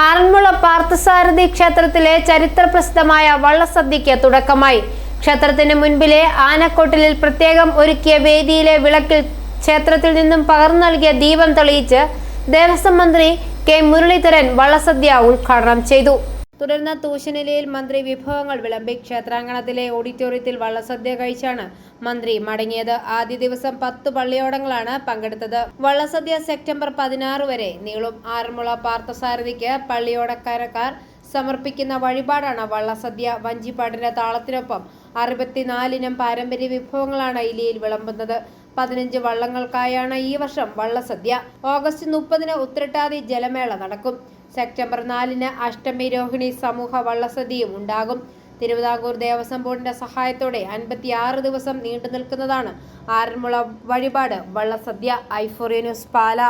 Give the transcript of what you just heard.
ആറന്മുള പാർത്ഥസാരഥി ക്ഷേത്രത്തിലെ ചരിത്രപ്രസിദ്ധമായ വള്ളസദ്യയ്ക്ക് തുടക്കമായി. ക്ഷേത്രത്തിന് മുൻപിലെ ആനക്കൊട്ടിലിൽ പ്രത്യേകം ഒരുക്കിയ വേദിയിലെ വിളക്കിൽ ക്ഷേത്രത്തിൽ നിന്നും പകർന്നു നൽകിയ ദീപം തെളിയിച്ച് ദേവസ്വം മന്ത്രി കെ മുരളീധരൻ വള്ളസദ്യ ഉദ്ഘാടനം ചെയ്തു. തുടർന്ന് തൂശനിലയിൽ മന്ത്രി വിഭവങ്ങൾ വിളമ്പി. ക്ഷേത്രാങ്കണത്തിലെ ഓഡിറ്റോറിയത്തിൽ വള്ളസദ്യ കഴിച്ചാണ് മന്ത്രി മടങ്ങിയത്. ആദ്യ ദിവസം 10 പള്ളിയോടങ്ങളാണ് പങ്കെടുത്തത്. വള്ളസദ്യ സെപ്റ്റംബർ 16 വരെ നീളും. ആറന്മുള പാർത്ഥസാരഥിക്ക് പള്ളിയോടക്കാരക്കാർ സമർപ്പിക്കുന്ന വഴിപാടാണ് വള്ളസദ്യ. വഞ്ചിപ്പാട്ടിന്റെ താളത്തിനൊപ്പം 64 ഇനം പാരമ്പര്യ വിഭവങ്ങളാണ് ഇലയിൽ വിളമ്പുന്നത്. 15 വള്ളങ്ങൾക്കായാണ് ഈ വർഷം വള്ളസദ്യ. ഓഗസ്റ്റ് 30-ന് ഉത്രട്ടാതി ജലമേള നടക്കും. സെപ്റ്റംബർ 4-ന് അഷ്ടമി രോഹിണി സമൂഹ വള്ളസദ്യയും ഉണ്ടാകും. തിരുവിതാംകൂർ ദേവസ്വം ബോർഡിന്റെ സഹായത്തോടെ 56 ദിവസം നീണ്ടു നിൽക്കുന്നതാണ് ആറന്മുള വഴിപാട് വള്ളസദ്യ. ഐഫോറിയ ന്യൂസ്, പാല.